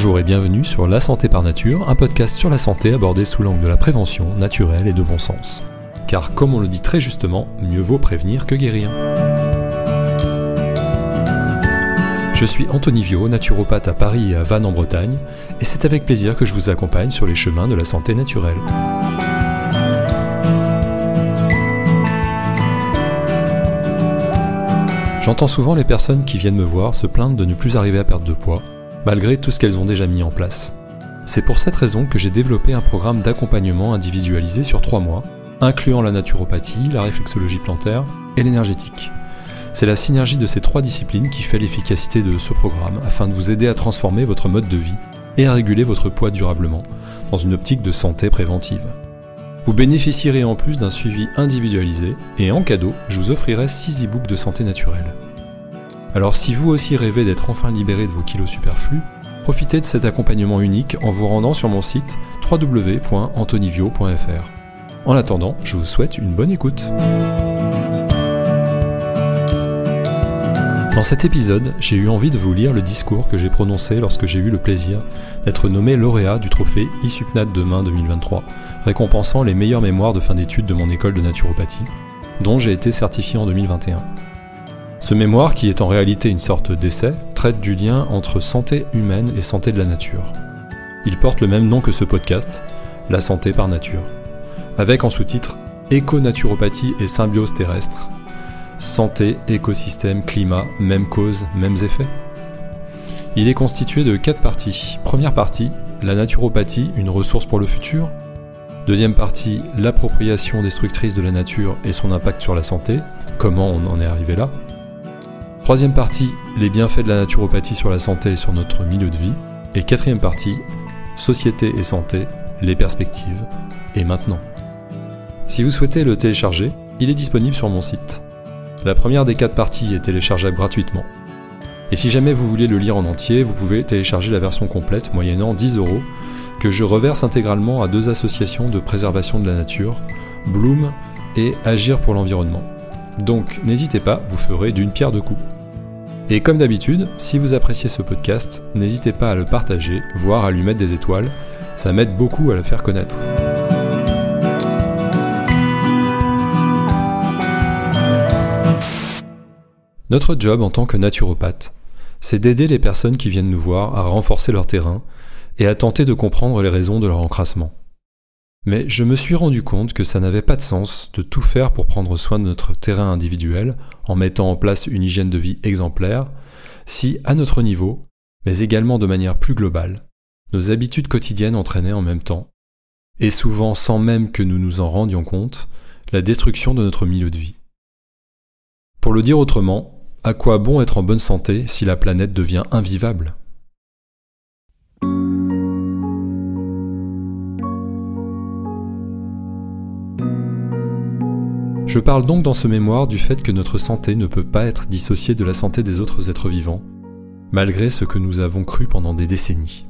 Bonjour et bienvenue sur La Santé par Nature, un podcast sur la santé abordé sous l'angle de la prévention naturelle et de bon sens. Car comme on le dit très justement, mieux vaut prévenir que guérir. Je suis Anthony Viau, naturopathe à Paris et à Vannes en Bretagne, et c'est avec plaisir que je vous accompagne sur les chemins de la santé naturelle. J'entends souvent les personnes qui viennent me voir se plaindre de ne plus arriver à perdre de poids, malgré tout ce qu'elles ont déjà mis en place. C'est pour cette raison que j'ai développé un programme d'accompagnement individualisé sur 3 mois, incluant la naturopathie, la réflexologie plantaire et l'énergétique. C'est la synergie de ces 3 disciplines qui fait l'efficacité de ce programme afin de vous aider à transformer votre mode de vie et à réguler votre poids durablement, dans une optique de santé préventive. Vous bénéficierez en plus d'un suivi individualisé et en cadeau, je vous offrirai 6 e-books de santé naturelle. Alors si vous aussi rêvez d'être enfin libéré de vos kilos superflus, profitez de cet accompagnement unique en vous rendant sur mon site www.anthonyvio.fr. En attendant, je vous souhaite une bonne écoute. Dans cet épisode, j'ai eu envie de vous lire le discours que j'ai prononcé lorsque j'ai eu le plaisir d'être nommé lauréat du trophée ISUPNAT Demain 2023, récompensant les meilleures mémoires de fin d'études de mon école de naturopathie, dont j'ai été certifié en 2021. Ce mémoire, qui est en réalité une sorte d'essai, traite du lien entre santé humaine et santé de la nature. Il porte le même nom que ce podcast, La Santé par Nature, avec en sous-titre « Éco-naturopathie et symbiose terrestre ». Santé, écosystème, climat, même cause, mêmes effets. Il est constitué de 4 parties. Première partie, la naturopathie, une ressource pour le futur. Deuxième partie, l'appropriation destructrice de la nature et son impact sur la santé. Comment on en est arrivé là. Troisième partie, les bienfaits de la naturopathie sur la santé et sur notre milieu de vie. Et quatrième partie, société et santé, les perspectives, et maintenant. Si vous souhaitez le télécharger, il est disponible sur mon site. La première des 4 parties est téléchargeable gratuitement. Et si jamais vous voulez le lire en entier, vous pouvez télécharger la version complète moyennant 10 € que je reverse intégralement à 2 associations de préservation de la nature, Bloom et Agir pour l'environnement. Donc n'hésitez pas, vous ferez d'une pierre 2 coups. Et comme d'habitude, si vous appréciez ce podcast, n'hésitez pas à le partager, voire à lui mettre des étoiles, ça m'aide beaucoup à le faire connaître. Notre job en tant que naturopathe, c'est d'aider les personnes qui viennent nous voir à renforcer leur terrain et à tenter de comprendre les raisons de leur encrassement. Mais je me suis rendu compte que ça n'avait pas de sens de tout faire pour prendre soin de notre terrain individuel en mettant en place une hygiène de vie exemplaire, si à notre niveau, mais également de manière plus globale, nos habitudes quotidiennes entraînaient en même temps, et souvent sans même que nous nous en rendions compte, la destruction de notre milieu de vie. Pour le dire autrement, à quoi bon être en bonne santé si la planète devient invivable ? Je parle donc dans ce mémoire du fait que notre santé ne peut pas être dissociée de la santé des autres êtres vivants, malgré ce que nous avons cru pendant des décennies.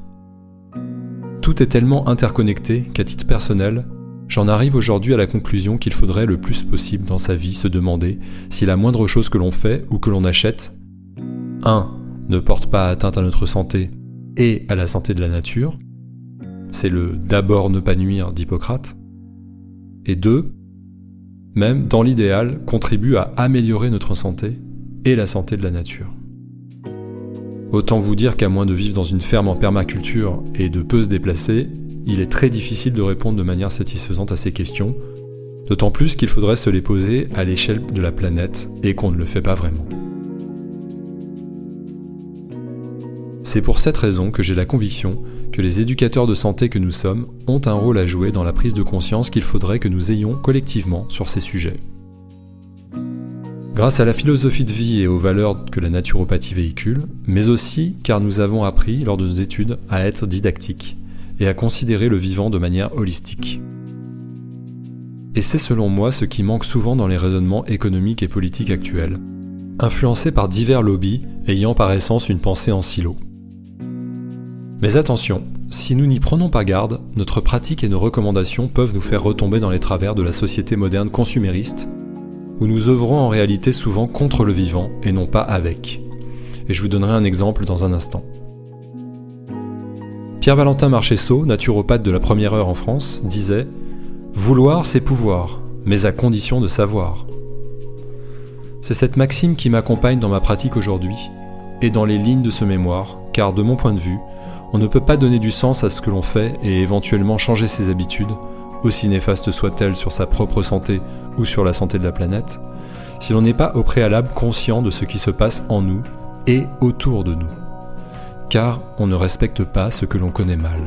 Tout est tellement interconnecté qu'à titre personnel, j'en arrive aujourd'hui à la conclusion qu'il faudrait le plus possible dans sa vie se demander si la moindre chose que l'on fait ou que l'on achète 1. Ne porte pas atteinte à notre santé et à la santé de la nature, c'est le « d'abord ne pas nuire » d'Hippocrate, et 2. Même dans l'idéal, contribue à améliorer notre santé et la santé de la nature. Autant vous dire qu'à moins de vivre dans une ferme en permaculture et de peu se déplacer, il est très difficile de répondre de manière satisfaisante à ces questions, d'autant plus qu'il faudrait se les poser à l'échelle de la planète et qu'on ne le fait pas vraiment. C'est pour cette raison que j'ai la conviction que les éducateurs de santé que nous sommes ont un rôle à jouer dans la prise de conscience qu'il faudrait que nous ayons collectivement sur ces sujets. Grâce à la philosophie de vie et aux valeurs que la naturopathie véhicule, mais aussi car nous avons appris lors de nos études à être didactiques et à considérer le vivant de manière holistique. Et c'est selon moi ce qui manque souvent dans les raisonnements économiques et politiques actuels, influencés par divers lobbies ayant par essence une pensée en silo. Mais attention, si nous n'y prenons pas garde, notre pratique et nos recommandations peuvent nous faire retomber dans les travers de la société moderne consumériste, où nous œuvrons en réalité souvent contre le vivant et non pas avec. Et je vous donnerai un exemple dans un instant. Pierre-Valentin Marchessault, naturopathe de la première heure en France, disait « Vouloir, c'est pouvoir, mais à condition de savoir ». C'est cette maxime qui m'accompagne dans ma pratique aujourd'hui et dans les lignes de ce mémoire, car de mon point de vue, on ne peut pas donner du sens à ce que l'on fait et éventuellement changer ses habitudes, aussi néfastes soient-elles sur sa propre santé ou sur la santé de la planète, si l'on n'est pas au préalable conscient de ce qui se passe en nous et autour de nous. Car on ne respecte pas ce que l'on connaît mal.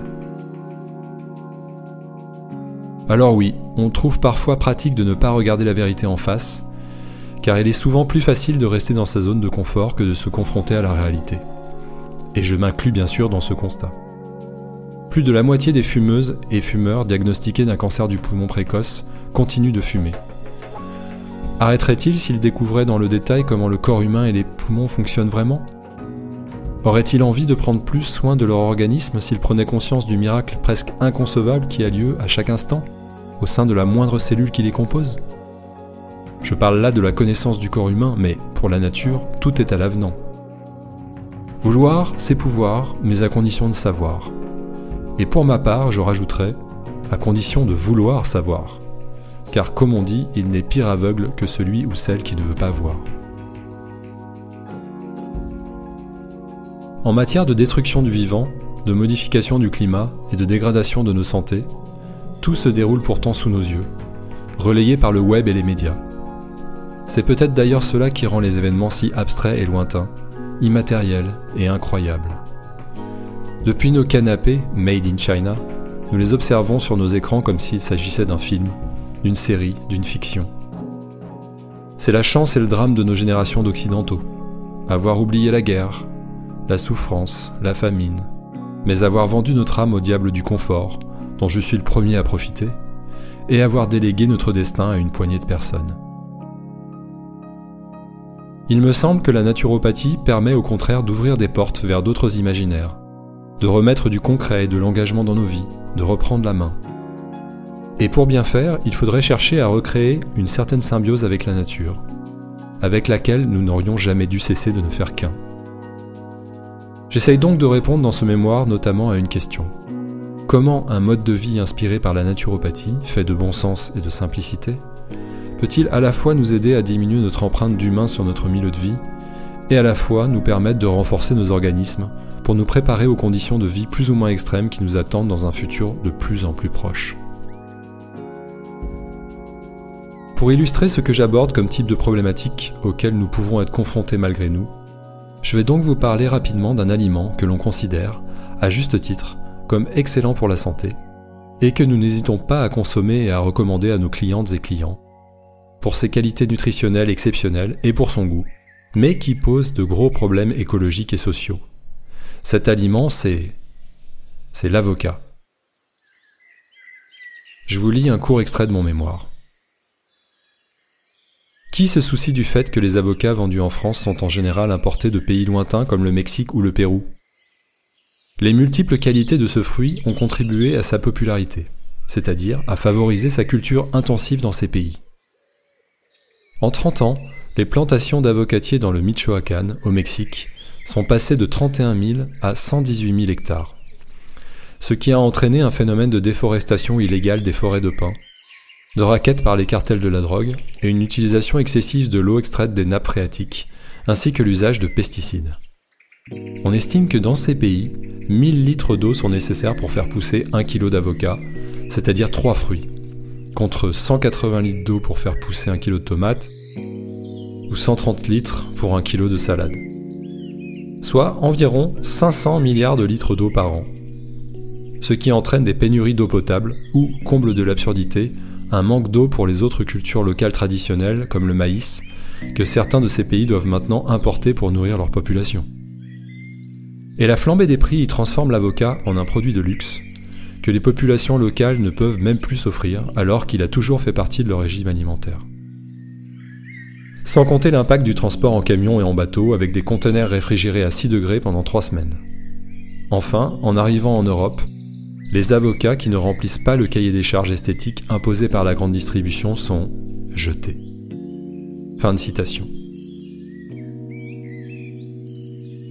Alors oui, on trouve parfois pratique de ne pas regarder la vérité en face, car il est souvent plus facile de rester dans sa zone de confort que de se confronter à la réalité. Et je m'inclus bien sûr dans ce constat. Plus de la moitié des fumeuses et fumeurs diagnostiqués d'un cancer du poumon précoce continuent de fumer. Arrêteraient-ils s'ils découvraient dans le détail comment le corps humain et les poumons fonctionnent vraiment ? Auraient-ils envie de prendre plus soin de leur organisme s'ils prenaient conscience du miracle presque inconcevable qui a lieu à chaque instant, au sein de la moindre cellule qui les compose ? Je parle là de la connaissance du corps humain, mais pour la nature, tout est à l'avenant. Vouloir, c'est pouvoir, mais à condition de savoir. Et pour ma part, je rajouterais, à condition de vouloir savoir. Car comme on dit, il n'est pire aveugle que celui ou celle qui ne veut pas voir. En matière de destruction du vivant, de modification du climat et de dégradation de nos santé, tout se déroule pourtant sous nos yeux, relayé par le web et les médias. C'est peut-être d'ailleurs cela qui rend les événements si abstraits et lointains, immatériels et incroyables. Depuis nos canapés, made in China, nous les observons sur nos écrans comme s'il s'agissait d'un film, d'une série, d'une fiction. C'est la chance et le drame de nos générations d'occidentaux. Avoir oublié la guerre, la souffrance, la famine, mais avoir vendu notre âme au diable du confort, dont je suis le premier à profiter, et avoir délégué notre destin à une poignée de personnes. Il me semble que la naturopathie permet au contraire d'ouvrir des portes vers d'autres imaginaires, de remettre du concret et de l'engagement dans nos vies, de reprendre la main. Et pour bien faire, il faudrait chercher à recréer une certaine symbiose avec la nature, avec laquelle nous n'aurions jamais dû cesser de ne faire qu'un. J'essaye donc de répondre dans ce mémoire notamment à une question. Comment un mode de vie inspiré par la naturopathie, fait de bon sens et de simplicité, peut-il à la fois nous aider à diminuer notre empreinte d'humain sur notre milieu de vie, et à la fois nous permettre de renforcer nos organismes pour nous préparer aux conditions de vie plus ou moins extrêmes qui nous attendent dans un futur de plus en plus proche. Pour illustrer ce que j'aborde comme type de problématique auxquelles nous pouvons être confrontés malgré nous, je vais donc vous parler rapidement d'un aliment que l'on considère, à juste titre, comme excellent pour la santé, et que nous n'hésitons pas à consommer et à recommander à nos clientes et clients, pour ses qualités nutritionnelles exceptionnelles et pour son goût, mais qui pose de gros problèmes écologiques et sociaux. Cet aliment, c'est l'avocat. Je vous lis un court extrait de mon mémoire. Qui se soucie du fait que les avocats vendus en France sont en général importés de pays lointains comme le Mexique ou le Pérou ? Les multiples qualités de ce fruit ont contribué à sa popularité, c'est-à-dire à favoriser sa culture intensive dans ces pays. En 30 ans, les plantations d'avocatiers dans le Michoacán, au Mexique, sont passées de 31 000 à 118 000 hectares, ce qui a entraîné un phénomène de déforestation illégale des forêts de pins, de raquettes par les cartels de la drogue et une utilisation excessive de l'eau extraite des nappes phréatiques, ainsi que l'usage de pesticides. On estime que dans ces pays, 1000 litres d'eau sont nécessaires pour faire pousser 1 kg d'avocat, c'est-à-dire 3 fruits, contre 180 litres d'eau pour faire pousser 1 kg de tomates, ou 130 litres pour 1 kg de salade. Soit environ 500 milliards de litres d'eau par an. Ce qui entraîne des pénuries d'eau potable ou, comble de l'absurdité, un manque d'eau pour les autres cultures locales traditionnelles comme le maïs, que certains de ces pays doivent maintenant importer pour nourrir leur population. Et la flambée des prix y transforme l'avocat en un produit de luxe, que les populations locales ne peuvent même plus s'offrir alors qu'il a toujours fait partie de leur régime alimentaire. Sans compter l'impact du transport en camion et en bateau avec des conteneurs réfrigérés à 6 degrés pendant 3 semaines. Enfin, en arrivant en Europe, les avocats qui ne remplissent pas le cahier des charges esthétiques imposé par la grande distribution sont jetés. Fin de citation.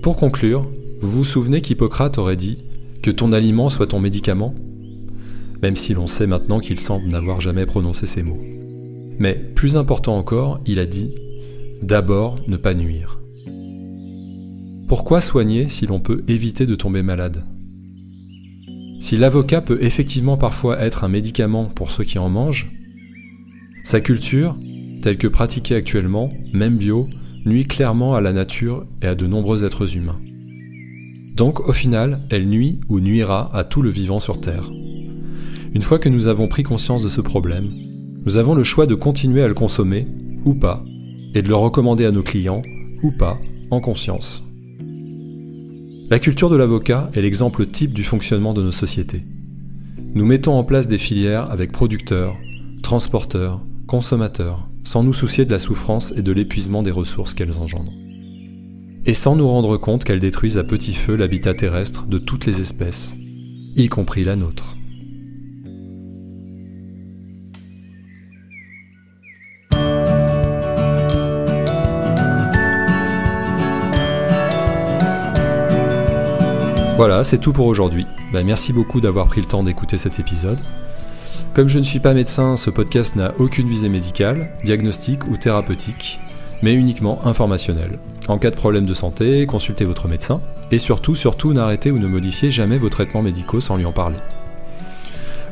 Pour conclure, vous vous souvenez qu'Hippocrate aurait dit « Que ton aliment soit ton médicament ? Même si l'on sait maintenant qu'il semble n'avoir jamais prononcé ces mots. Mais, plus important encore, il a dit « D'abord, ne pas nuire ». Pourquoi soigner si l'on peut éviter de tomber malade ? Si l'avocat peut effectivement parfois être un médicament pour ceux qui en mangent, sa culture, telle que pratiquée actuellement, même bio, nuit clairement à la nature et à de nombreux êtres humains. Donc, au final, elle nuit ou nuira à tout le vivant sur Terre. Une fois que nous avons pris conscience de ce problème, nous avons le choix de continuer à le consommer, ou pas, et de le recommander à nos clients, ou pas, en conscience. La culture de l'avocat est l'exemple type du fonctionnement de nos sociétés. Nous mettons en place des filières avec producteurs, transporteurs, consommateurs, sans nous soucier de la souffrance et de l'épuisement des ressources qu'elles engendrent. Et sans nous rendre compte qu'elles détruisent à petit feu l'habitat terrestre de toutes les espèces, y compris la nôtre. Voilà, c'est tout pour aujourd'hui. Merci beaucoup d'avoir pris le temps d'écouter cet épisode. Comme je ne suis pas médecin, ce podcast n'a aucune visée médicale, diagnostique ou thérapeutique, mais uniquement informationnelle. En cas de problème de santé, consultez votre médecin, et surtout, n'arrêtez ou ne modifiez jamais vos traitements médicaux sans lui en parler.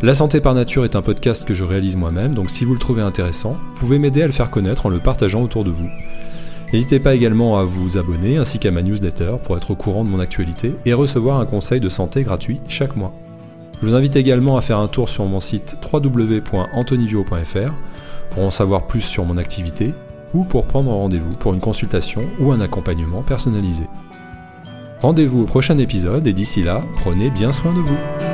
La santé par nature est un podcast que je réalise moi-même, donc si vous le trouvez intéressant, vous pouvez m'aider à le faire connaître en le partageant autour de vous. N'hésitez pas également à vous abonner ainsi qu'à ma newsletter pour être au courant de mon actualité et recevoir un conseil de santé gratuit chaque mois. Je vous invite également à faire un tour sur mon site www.antonivio.fr pour en savoir plus sur mon activité ou pour prendre rendez-vous pour une consultation ou un accompagnement personnalisé. Rendez-vous au prochain épisode et d'ici là, prenez bien soin de vous.